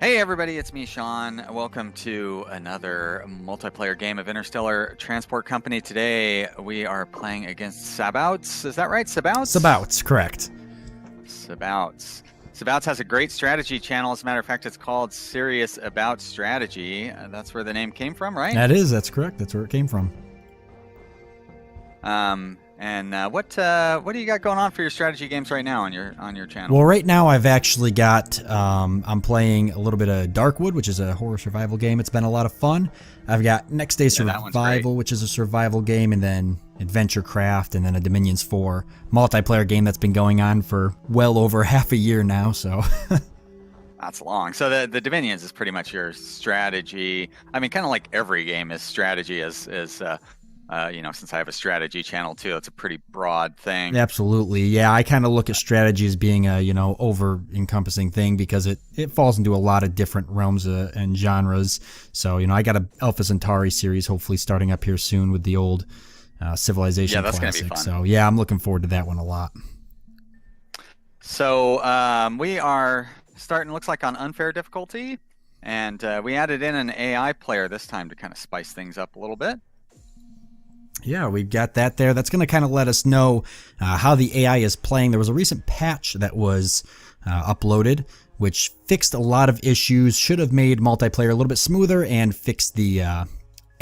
Hey everybody, it's me, Sean. Welcome to another multiplayer game of Interstellar Transport Company. Today we are playing against Sabouts. Is that right? Sabouts? Sabouts, correct. Sabouts. Sabouts has a great strategy channel. As a matter of fact, it's called Serious About Strategy. That's where the name came from, right? That's correct. That's where it came from. What do you got going on for your strategy games right now on your channel? Well, right now I've actually got I'm playing a little bit of Darkwood, which is a horror survival game. It's been a lot of fun. I've got Next Day Survival, which is a survival game, and then Adventure Craft, and then a Dominions 4 multiplayer game that's been going on for well over half a year now. So that's long. So the Dominions is pretty much your strategy. I mean, kind of like every game is strategy, since I have a strategy channel too. It's a pretty broad thing. Absolutely. Yeah, I kind of look at strategy as being a, over-encompassing thing because it falls into a lot of different realms and genres. So, I got a Alpha Centauri series hopefully starting up here soon with the old Civilization that's classic. Gonna be fun. So, yeah, I'm looking forward to that one a lot. So, we are starting, looks like, on unfair difficulty, and we added in an AI player this time to kind of spice things up a little bit. Yeah, we've got that there. That's going to kind of let us know how the AI is playing. There was a recent patch that was uploaded, which fixed a lot of issues, should have made multiplayer a little bit smoother, and fixed the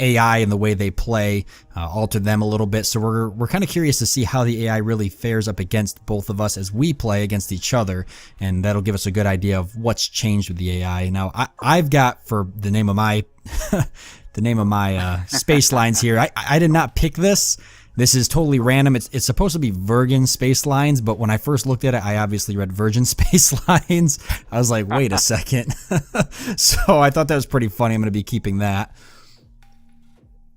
AI and the way they play, altered them a little bit. So we're kind of curious to see how the AI really fares up against both of us as we play against each other, and that'll give us a good idea of what's changed with the AI. Now, I've got, for the name of my the name of my space lines here, I did not pick this. This is totally random. It's supposed to be Virgin Space Lines, but when I first looked at it, I obviously read Virgin Space Lines. I was like, wait a second. So I thought that was pretty funny. I'm going to be keeping that.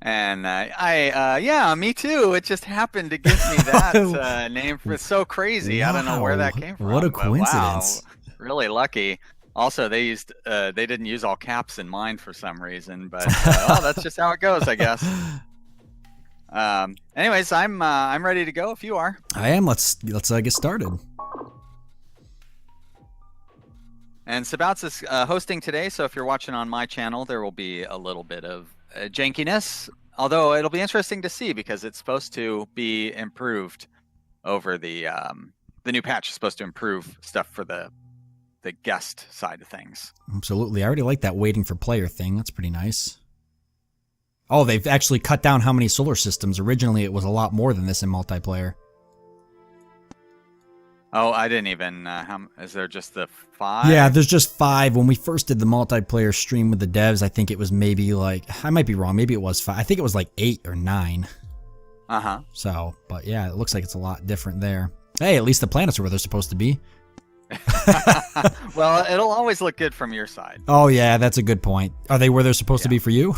And yeah, me too. It just happened to give me that name. It's so crazy. Wow. I don't know where that came from. What a coincidence. Wow, really lucky. Also, they didn't use all caps in mine for some reason, but that's just how it goes, I guess. Anyways, I'm ready to go if you are. I am. Let's get started. And Sabouts is hosting today, so if you're watching on my channel, there will be a little bit of jankiness, although it'll be interesting to see because it's supposed to be improved over the new patch is supposed to improve stuff for the guest side of things. Absolutely. I already like that waiting for player thing. That's pretty nice. Oh, they've actually cut down how many solar systems. Originally, it was a lot more than this in multiplayer. Oh, I didn't even... is there just the 5? Yeah, there's just 5. When we first did the multiplayer stream with the devs, I think it was maybe like... I might be wrong. Maybe it was 5. I think it was like 8 or 9. Uh-huh. So, but yeah, it looks like it's a lot different there. Hey, at least the planets are where they're supposed to be. Well, it'll always look good from your side. Oh, yeah, that's a good point. Are they where they're supposed to be for you?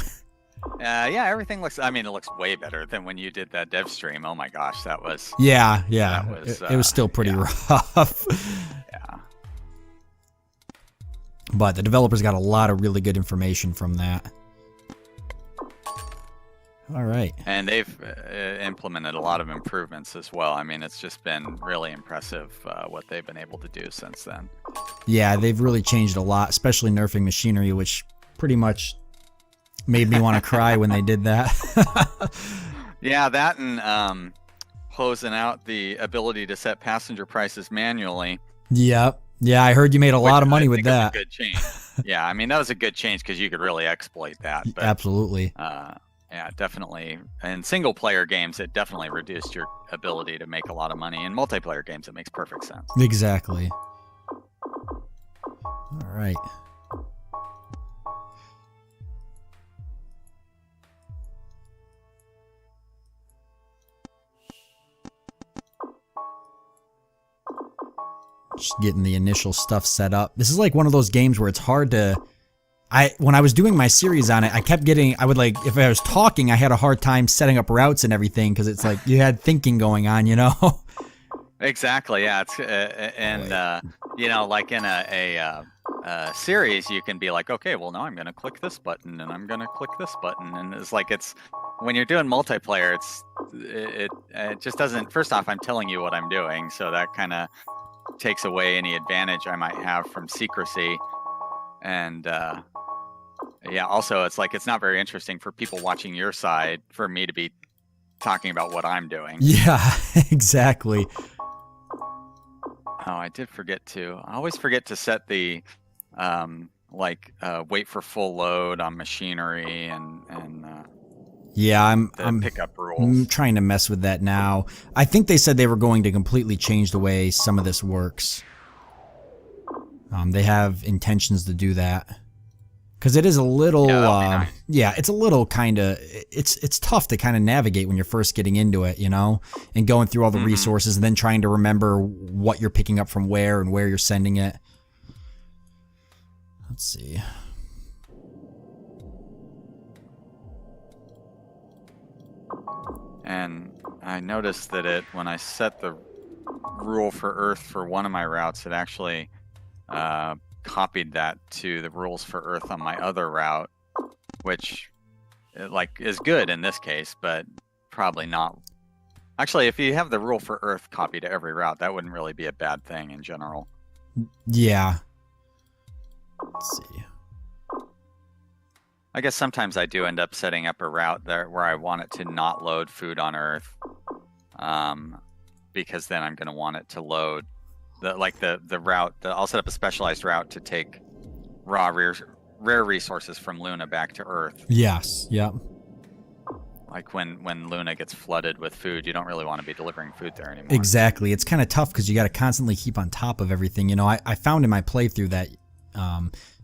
Yeah, everything looks... I mean, it looks way better than when you did that dev stream. Oh my gosh, that was... Yeah. It was still pretty rough. Yeah. But the developers got a lot of really good information from that. All right. And they've implemented a lot of improvements as well. I mean, it's just been really impressive what they've been able to do since then. Yeah, they've really changed a lot, especially nerfing machinery, which pretty much made me want to cry when they did that. Yeah, that and closing out the ability to set passenger prices manually. Yep. Yeah, I heard you made a lot of money with that. Was a good change. Yeah, I mean, that was a good change because you could really exploit that. But, absolutely. Yeah, definitely. In single-player games, it definitely reduced your ability to make a lot of money. In multiplayer games, it makes perfect sense. Exactly. All right. Just getting the initial stuff set up. This is like one of those games where it's hard to... when I was doing my series on it, I kept getting... I would like... If I was talking, I had a hard time setting up routes and everything because it's like you had thinking going on, you know? Exactly, yeah. It's like in a series, you can be like, okay, well, now I'm going to click this button and I'm going to click this button. And it's like when you're doing multiplayer, it just doesn't... First off, I'm telling you what I'm doing, so that kind of takes away any advantage I might have from secrecy. And yeah, also it's like it's not very interesting for people watching your side for me to be talking about what I'm doing. Yeah, exactly. Oh, I did forget to. I always forget to set the wait for full load on machinery and yeah, the pickup rules. trying to mess with that now. I think they said they were going to completely change the way some of this works. They have intentions to do that. Because it is a little, nice. yeah, it's a little kind of, it's tough to kind of navigate when you're first getting into it, you know, and going through all the resources and then trying to remember what you're picking up from where and where you're sending it. Let's see. And I noticed that when I set the rule for Earth for one of my routes, it actually copied that to the rules for Earth on my other route, which is good in this case, but probably not. Actually, if you have the rule for Earth copied to every route, that wouldn't really be a bad thing in general. Yeah. Let's see. I guess sometimes I do end up setting up a route there where I want it to not load food on Earth, because then I'm going to want it to load the route. I'll set up a specialized route to take raw rare resources from Luna back to Earth. Yes. Yep. Like when Luna gets flooded with food, you don't really want to be delivering food there anymore. Exactly. It's kind of tough because you got to constantly keep on top of everything. You know, I found in my playthrough that,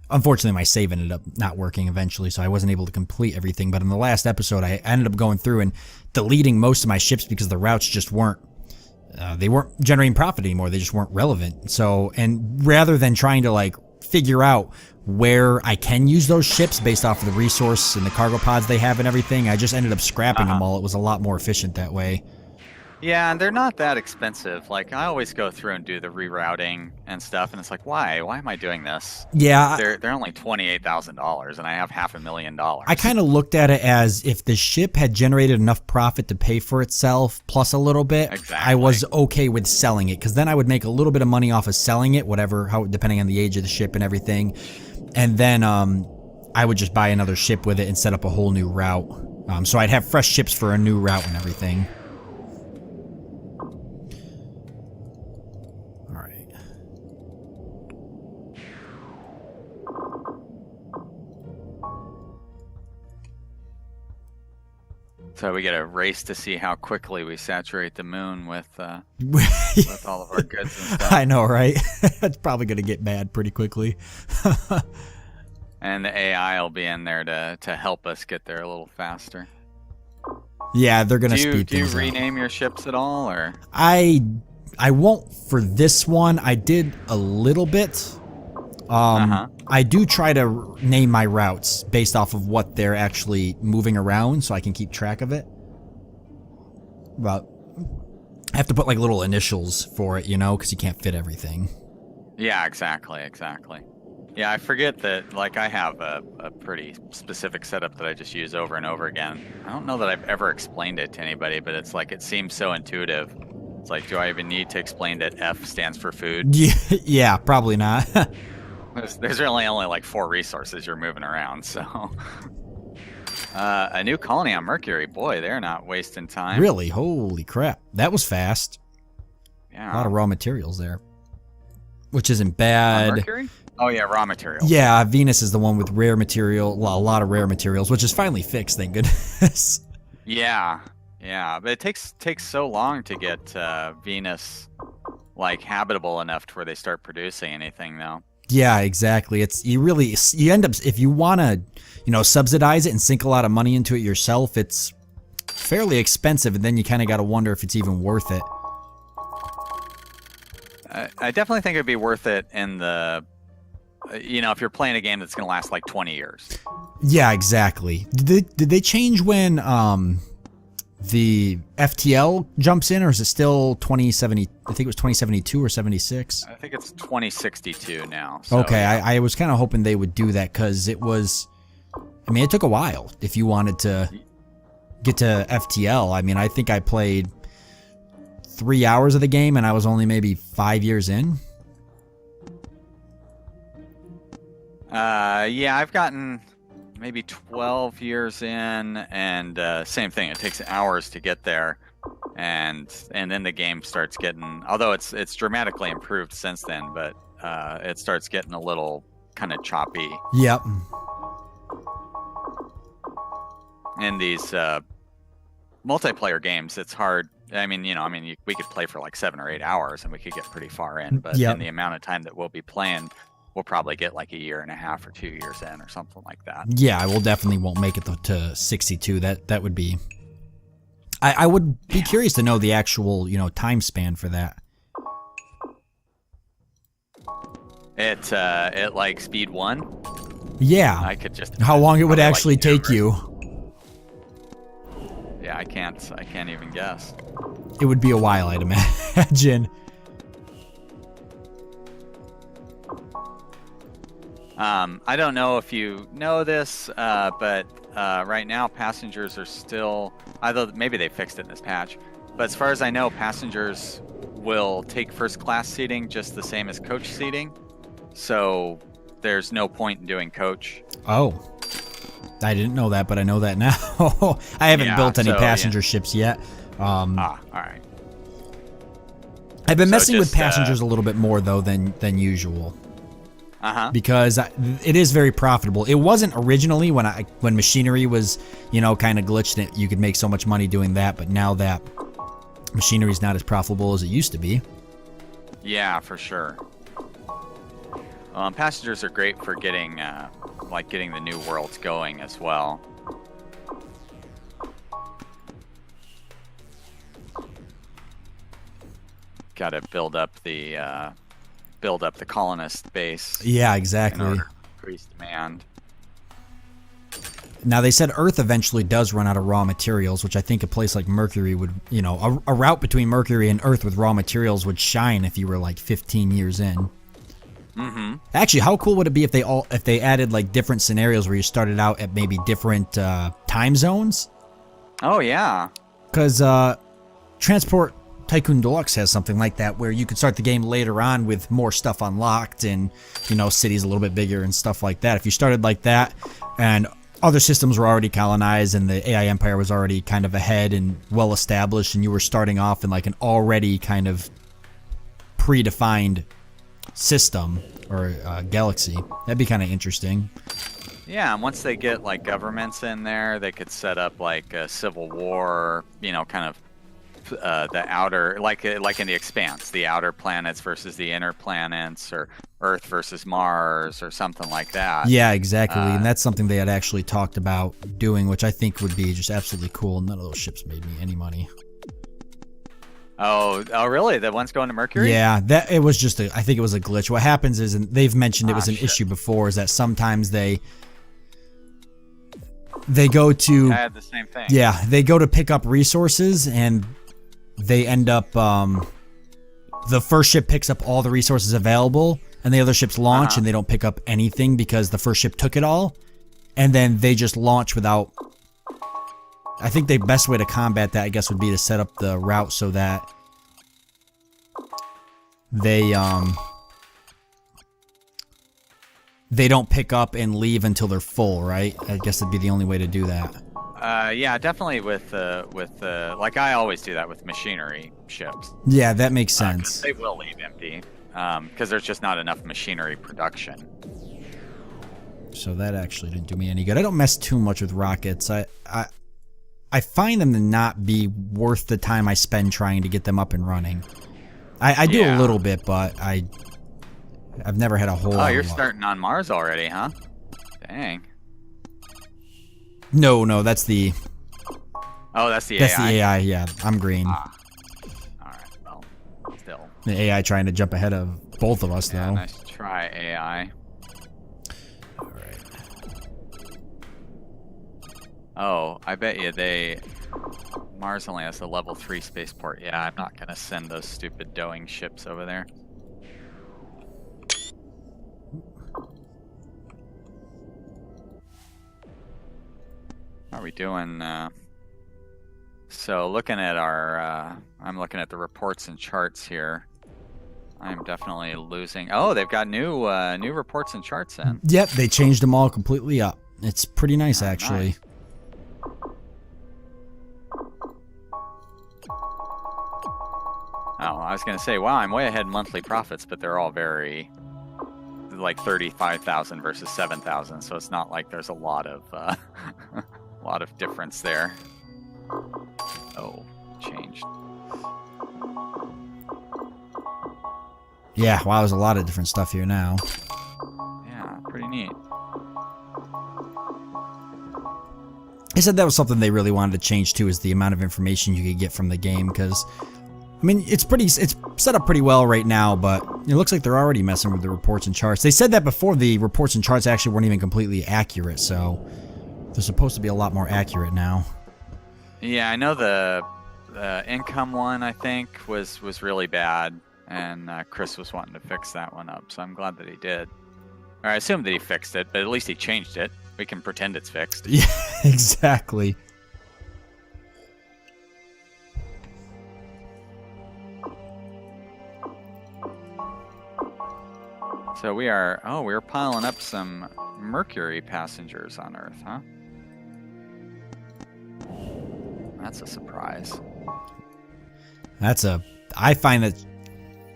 unfortunately, my save ended up not working eventually, so I wasn't able to complete everything. But in the last episode, I ended up going through and deleting most of my ships because the routes just weren't, they weren't generating profit anymore. They just weren't relevant. So, and rather than trying to figure out where I can use those ships based off of the resource and the cargo pods they have and everything, I just ended up scrapping them all. It was a lot more efficient that way. Yeah, and they're not that expensive. Like, I always go through and do the rerouting and stuff, and it's like, why? Why am I doing this? Yeah. They're only $28,000, and I have $500,000. I kind of looked at it as if the ship had generated enough profit to pay for itself, plus a little bit, exactly. I was okay with selling it, because then I would make a little bit of money off of selling it, depending on the age of the ship and everything. And then I would just buy another ship with it and set up a whole new route. So I'd have fresh ships for a new route and everything. So we get a race to see how quickly we saturate the moon with all of our goods and stuff. I know, right? It's probably going to get bad pretty quickly. And the AI will be in there to help us get there a little faster. Yeah, they're going to speed things up. Do you rename your ships at all, or? I won't for this one. I did a little bit. I do try to name my routes based off of what they're actually moving around so I can keep track of it. But I have to put little initials for it, you know, because you can't fit everything. Yeah, exactly. Yeah, I forget that, I have a pretty specific setup that I just use over and over again. I don't know that I've ever explained it to anybody, but it's it seems so intuitive. It's do I even need to explain that F stands for food? Yeah, probably not. There's really only 4 resources you're moving around, so. A new colony on Mercury. Boy, they're not wasting time. Really? Holy crap. That was fast. Yeah. A lot of raw materials there. Which isn't bad. On Mercury? Oh, yeah, raw materials. Yeah, Venus is the one with rare material, well, a lot of rare materials, which is finally fixed, thank goodness. Yeah, but it takes so long to get Venus, habitable enough to where they start producing anything, though. Yeah, exactly. You end up, if you want to, subsidize it and sink a lot of money into it yourself, it's fairly expensive, and then you kind of got to wonder if it's even worth it. I definitely think it'd be worth it in the, if you're playing a game that's going to last 20 years. Yeah, exactly. Did they change when the FTL jumps in, or is it still 2070? I think it was 2072 or 76. I think it's 2062 now. So, okay, yeah. I was kind of hoping they would do that because it was. I mean, it took a while if you wanted to get to FTL. I mean, I think I played 3 hours of the game and I was only maybe 5 years in. Yeah, I've gotten maybe 12 years in, and same thing. It takes hours to get there, and then the game starts getting. Although it's dramatically improved since then, but it starts getting a little kind of choppy. Yep. In these multiplayer games, it's hard. I mean, we could play for like 7 or 8 hours, and we could get pretty far in. But Yep. in the amount of time that we'll be playing, we'll probably get like a year and a half or 2 years in, or something like that. Yeah, I will definitely won't make it to 62. That would be. I would be curious to know the actual time span for that. It like speed 1. Yeah. I could just. How long it would probably, actually like, take never. you. Yeah, I can't even guess. It would be a while, I'd imagine. I don't know if you know this, but right now passengers are still, although maybe they fixed it in this patch, but as far as I know, passengers will take first class seating just the same as coach seating. So there's no point in doing coach. Oh. I didn't know that, but I know that now. I haven't built any passenger ships yet. All right. I've been messing with passengers a little bit more though than usual. Because it is very profitable. It wasn't originally when machinery was kind of glitched. And you could make so much money doing that, but now that machinery is not as profitable as it used to be. Yeah, for sure. Passengers are great for getting the new worlds going as well. Got to build up the colonist base. Yeah, exactly. In order to increase demand. Now they said Earth eventually does run out of raw materials, which I think a place like Mercury would, a route between Mercury and Earth with raw materials would shine if you were like 15 years in. Mm-hmm. Actually, how cool would it be if they added like different scenarios where you started out at maybe different time zones? Oh yeah. Because Transport Tycoon Deluxe has something like that where you could start the game later on with more stuff unlocked and cities a little bit bigger and stuff like that. If you started like that and other systems were already colonized and the AI empire was already kind of ahead and well established, and you were starting off in like an already kind of predefined system or galaxy, that'd be kind of interesting. Yeah, and once they get like governments in there, they could set up like a civil war, kind of the outer, like in the Expanse, the outer planets versus the inner planets, or Earth versus Mars, or something like that. Yeah, exactly. And that's something they had actually talked about doing, which I think would be just absolutely cool. None of those ships made me any money. Oh, really? The ones going to Mercury? Yeah, it was just I think it was a glitch. What happens is, and they've mentioned it was an issue before, is that sometimes they go to. I had the same thing. Yeah, they go to pick up resources and they end up. The first ship picks up all the resources available, and the other ships launch and they don't pick up anything because the first ship took it all, and then they just launch without. I think the best way to combat that, I guess, would be to set up the route so that they don't pick up and leave until they're full, right? I guess that'd be the only way to do that. Yeah, definitely with like I always do that with machinery ships. Yeah, that makes sense. They will leave empty because there's just not enough machinery production. So that actually didn't do me any good. I don't mess too much with rockets. I find them to not be worth the time I spend trying to get them up and running. I do a little bit, but I've never had a whole lot. Oh, you're starting on Mars already, huh? Dang. No, that's the. Oh, that's the AI. That's the AI. Yeah, I'm green. All right. Well, still. The AI trying to jump ahead of both of us, though. Nice try, AI. All right. Oh, I bet you Mars only has a level 3 spaceport. Yeah, I'm not gonna send those stupid doing ships over there. How are we doing? So looking at our, I'm looking at the reports and charts here. I'm definitely losing. Oh, they've got new new reports and charts in. Yep, they changed them all completely up. It's pretty nice, Oh, actually. nice. Oh, I was going to say, wow, I'm way ahead in monthly profits, but they're all very, like 35,000 versus 7,000. So it's not like there's a lot of, lot of difference there. Oh, changed. Yeah, wow, there's a lot of different stuff here now. Yeah, pretty neat. They said that was something they really wanted to change too, is the amount of information you could get from the game, because I mean, it's set up pretty well right now, but it looks like they're already messing with the reports and charts. They said that before the reports and charts actually weren't even completely accurate, so they're supposed to be a lot more accurate now. Yeah, I know the income one, I think, was really bad, and Chris was wanting to fix that one up, so I'm glad that he did. Or I assume that he fixed it, but at least he changed it. We can pretend it's fixed. Yeah, exactly. So we're piling up some Mercury passengers on Earth, huh? That's a surprise. I find that,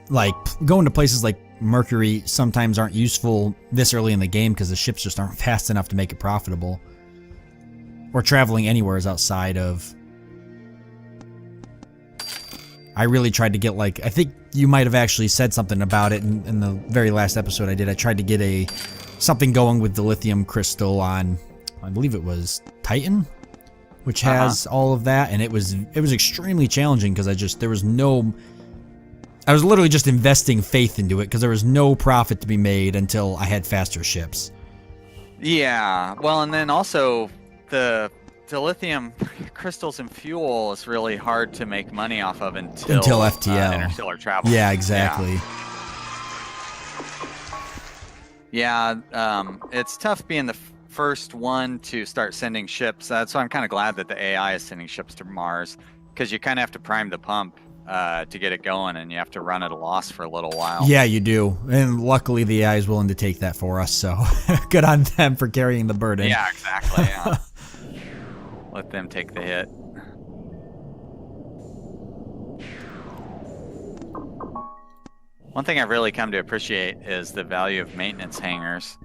like, going to places like Mercury sometimes aren't useful this early in the game because the ships just aren't fast enough to make it profitable. Or traveling anywhere is outside of... I really tried to get, like, I think you might have actually said something about it in the very last episode I did. I tried to get something going with the lithium crystal on, I believe it was Titan, which has all of that, and it was extremely challenging because I was literally just investing faith into it because there was no profit to be made until I had faster ships. Yeah, well, and then also the lithium crystals and fuel is really hard to make money off of until FTL. Interstellar travel. Yeah, exactly. Yeah, it's tough being the first one to start sending ships. So I'm kind of glad that the AI is sending ships to Mars, because you kind of have to prime the pump to get it going, and you have to run at a loss for a little while. Yeah, you do. And luckily the AI is willing to take that for us, so good on them for carrying the burden. Yeah, exactly. Yeah. Let them take the hit. One thing I've really come to appreciate is the value of maintenance hangars,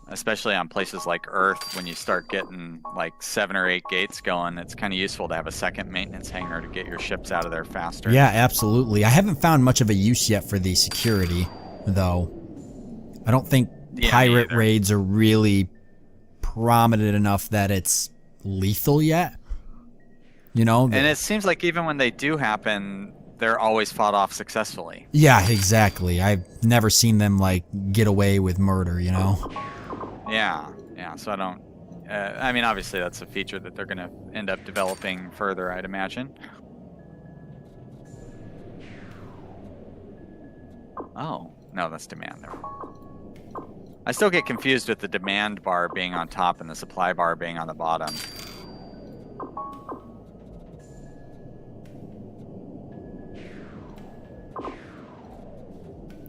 especially on places like Earth. When you start getting like 7 or 8 gates going, it's kind of useful to have a second maintenance hangar to get your ships out of there faster. Yeah, absolutely. I haven't found much of a use yet for the security, though. I don't think pirate raids are really prominent enough that it's lethal yet. You know? And it seems like even when they do happen, they're always fought off successfully. Yeah, exactly. I've never seen them, like, get away with murder, you know? Yeah, so I don't... I mean, obviously that's a feature that they're going to end up developing further, I'd imagine. Oh, no, that's demand there. I still get confused with the demand bar being on top and the supply bar being on the bottom.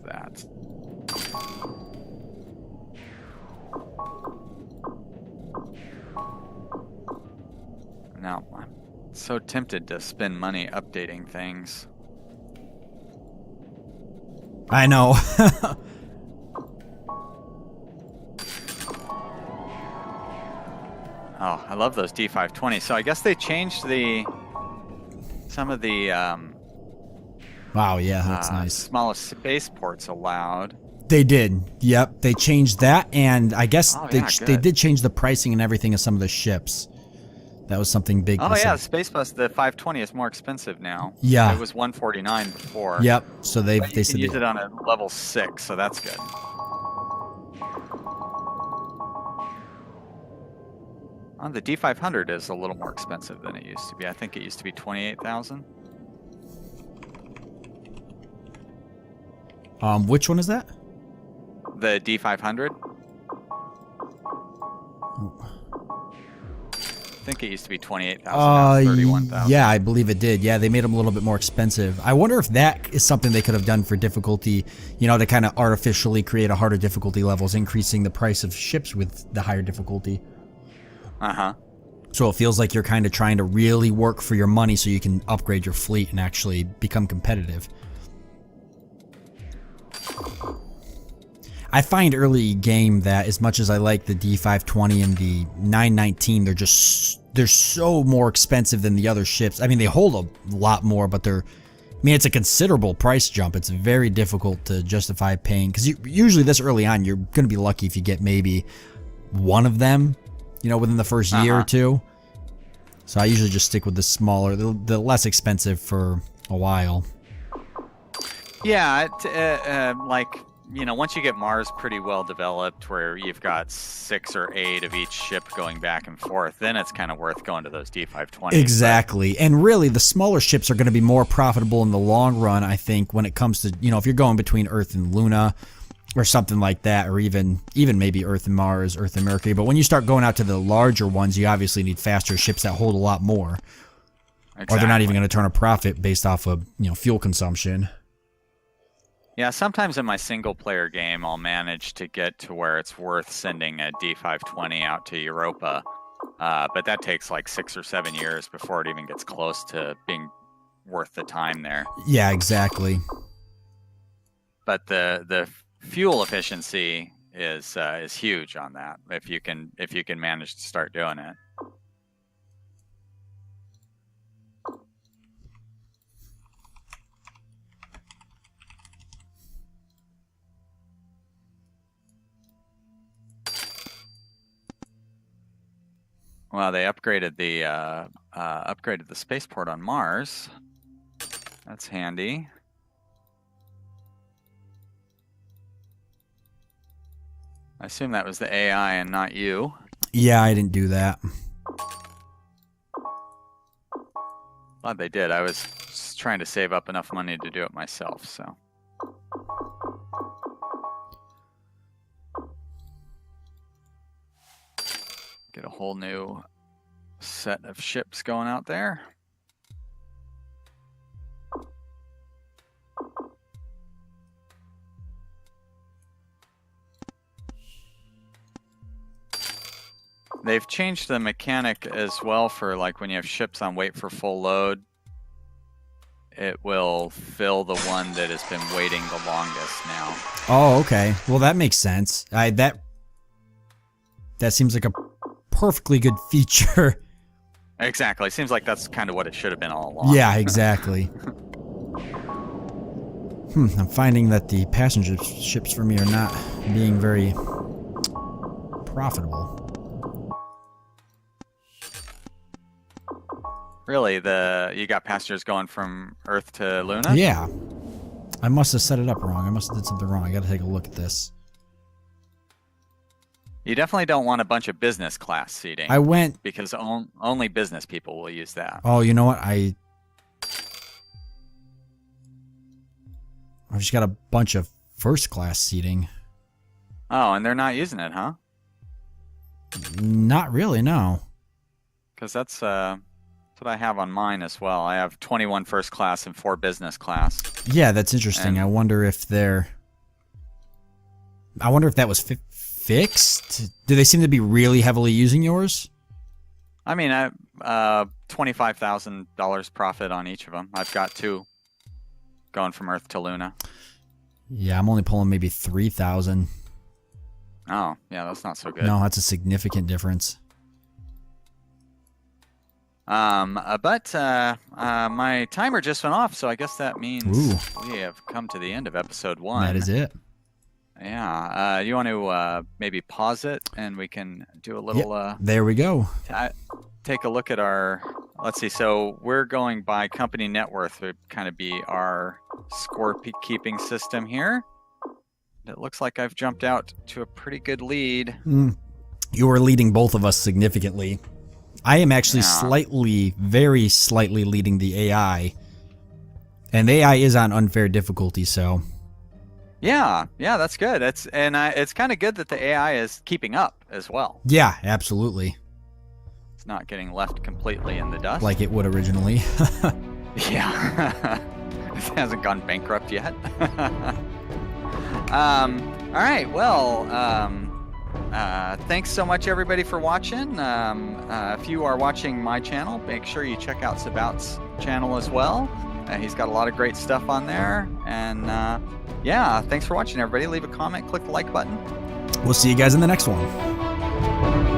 That. Now, I'm so tempted to spend money updating things. I know. Oh, I love those D520. So I guess they changed some of the wow, yeah, that's nice. Smallest spaceports allowed. They did. Yep, they changed that, and I guess they did change the pricing and everything of some of the ships. That was something big. Oh yeah, the Space Bus, the 520 is more expensive now. Yeah, it was 149 before. Yep. So they said use it on a level 6, so that's good. The D500 is a little more expensive than it used to be. I think it used to be 28,000. Which one is that? The D500. think it used to be 28,000, now it's 31,000. Yeah, I believe it did. Yeah, they made them a little bit more expensive. I wonder if that is something they could have done for difficulty, to kind of artificially create a harder difficulty levels, increasing the price of ships with the higher difficulty. Uh-huh. So it feels like you're kind of trying to really work for your money so you can upgrade your fleet and actually become competitive. I find early game that as much as I like the D520 and the 919, they're so more expensive than the other ships. I mean, they hold a lot more, but it's a considerable price jump. It's very difficult to justify paying, because usually this early on, you're going to be lucky if you get maybe one of them, within the first year or two. So I usually just stick with the smaller, the less expensive for a while. Yeah, once you get Mars pretty well developed, where you've got 6 or 8 of each ship going back and forth, then it's kind of worth going to those D520s. Exactly. And really, the smaller ships are going to be more profitable in the long run, I think, when it comes to, if you're going between Earth and Luna or something like that, or even maybe Earth and Mars, Earth and Mercury. But when you start going out to the larger ones, you obviously need faster ships that hold a lot more. Exactly. Or they're not even going to turn a profit based off of, fuel consumption. Yeah, sometimes in my single-player game, I'll manage to get to where it's worth sending a D520 out to Europa, but that takes like 6 or 7 years before it even gets close to being worth the time there. Yeah, exactly. But the fuel efficiency is huge on that if you can manage to start doing it. Well, they upgraded the spaceport on Mars. That's handy. I assume that was the AI and not you. Yeah, I didn't do that. Glad they did. I was just trying to save up enough money to do it myself, so. Get a whole new set of ships going out there. They've changed the mechanic as well for like when you have ships on wait for full load. It will fill the one that has been waiting the longest now. Oh, okay. Well, that makes sense. That seems like a perfectly good feature. Exactly. Seems like that's kind of what it should have been all along. Yeah, exactly. I'm finding that the passenger ships for me are not being very profitable. Really? You got passengers going from Earth to Luna? Yeah. I must have set it up wrong. I must have did something wrong. I got to take a look at this. You definitely don't want a bunch of business class seating. I went... Because only business people will use that. Oh, you know what? I've just got a bunch of first class seating. Oh, and they're not using it, huh? Not really, no. Because that's what I have on mine as well. I have 21 first class and 4 business class. Yeah, that's interesting. I wonder if that was fixed? Do they seem to be really heavily using yours? I mean, $25,000 profit on each of them. I've got 2 going from Earth to Luna. Yeah, I'm only pulling maybe 3,000. Oh, yeah, that's not so good. No, that's a significant difference. But my timer just went off, so I guess that means we have come to the end of episode 1. That is it. Yeah. You want to maybe pause it, and we can do a little... Yep. There we go. Take a look at our... Let's see. So we're going by company net worth. Would kind of be our score-keeping system here. It looks like I've jumped out to a pretty good lead. You are leading both of us significantly. I am actually very slightly leading the AI. And the AI is on unfair difficulty, so... Yeah, that's good. It's kind of good that the AI is keeping up as well. Yeah, absolutely. It's not getting left completely in the dust. Like it would originally. Yeah. It hasn't gone bankrupt yet. All right. Well, thanks so much, everybody, for watching. If you are watching my channel, make sure you check out Sabouts' channel as well. He's got a lot of great stuff on there. And yeah, thanks for watching, everybody. Leave a comment, click the like button. We'll see you guys in the next one.